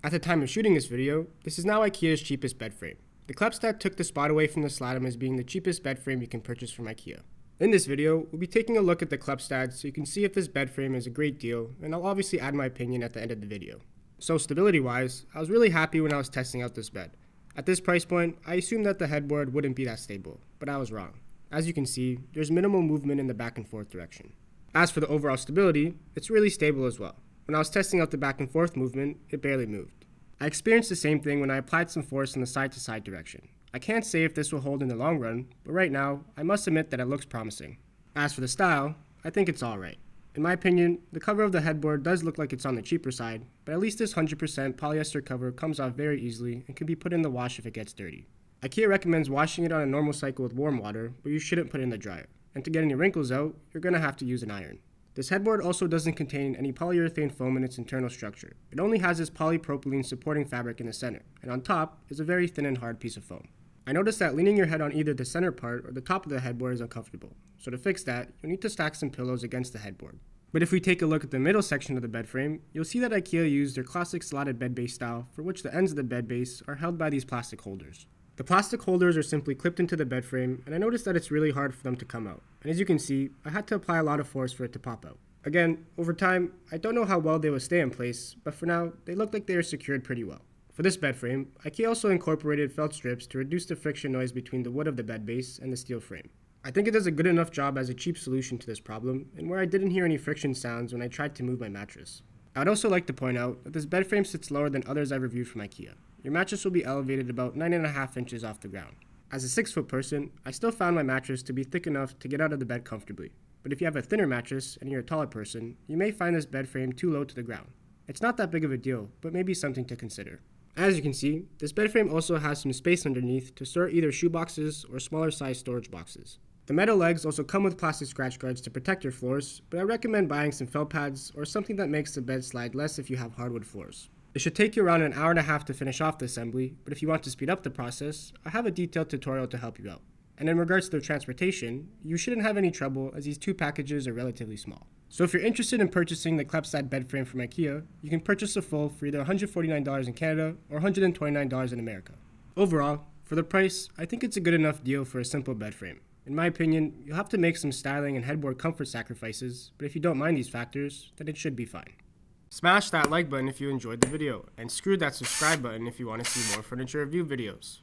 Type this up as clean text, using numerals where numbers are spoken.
At the time of shooting this video, this is now IKEA's cheapest bed frame. The Kleppstad took the spot away from the slatted as being the cheapest bed frame you can purchase from IKEA. In this video, we'll be taking a look at the Kleppstad so you can see if this bed frame is a great deal, and I'll obviously add my opinion at the end of the video. So stability wise, I was really happy when I was testing out this bed. At this price point, I assumed that the headboard wouldn't be that stable, but I was wrong. As you can see, there's minimal movement in the back and forth direction. As for the overall stability, it's really stable as well. When I was testing out the back and forth movement, it barely moved. I experienced the same thing when I applied some force in the side to side direction. I can't say if this will hold in the long run, but right now, I must admit that it looks promising. As for the style, I think it's alright. In my opinion, the cover of the headboard does look like it's on the cheaper side, but at least this 100% polyester cover comes off very easily and can be put in the wash if it gets dirty. IKEA recommends washing it on a normal cycle with warm water, but you shouldn't put it in the dryer. And to get any wrinkles out, you're going to have to use an iron. This headboard also doesn't contain any polyurethane foam in its internal structure. It only has this polypropylene supporting fabric in the center, and on top is a very thin and hard piece of foam. I noticed that leaning your head on either the center part or the top of the headboard is uncomfortable, so to fix that, you'll need to stack some pillows against the headboard. But if we take a look at the middle section of the bed frame, you'll see that IKEA used their classic slatted bed base style, for which the ends of the bed base are held by these plastic holders. The plastic holders are simply clipped into the bed frame, and I noticed that it's really hard for them to come out. And as you can see, I had to apply a lot of force for it to pop out. Again, over time, I don't know how well they will stay in place, but for now, they look like they are secured pretty well. For this bed frame, IKEA also incorporated felt strips to reduce the friction noise between the wood of the bed base and the steel frame. I think it does a good enough job as a cheap solution to this problem, and where I didn't hear any friction sounds when I tried to move my mattress. I would also like to point out that this bed frame sits lower than others I've reviewed from IKEA. Your mattress will be elevated about 9.5 inches off the ground. As a 6-foot person, I still found my mattress to be thick enough to get out of the bed comfortably. But if you have a thinner mattress and you're a taller person, you may find this bed frame too low to the ground. It's not that big of a deal, but maybe something to consider. As you can see, this bed frame also has some space underneath to store either shoe boxes or smaller size storage boxes. The metal legs also come with plastic scratch guards to protect your floors, but I recommend buying some felt pads or something that makes the bed slide less if you have hardwood floors. It should take you around an hour and a half to finish off the assembly, but if you want to speed up the process, I have a detailed tutorial to help you out. And in regards to the transportation, you shouldn't have any trouble as these two packages are relatively small. So if you're interested in purchasing the Kleppstad bed frame from IKEA, you can purchase a full for either $149 in Canada or $129 in America. Overall, for the price, I think it's a good enough deal for a simple bed frame. In my opinion, you'll have to make some styling and headboard comfort sacrifices, but if you don't mind these factors, then it should be fine. Smash that like button if you enjoyed the video, and screw that subscribe button if you want to see more furniture review videos.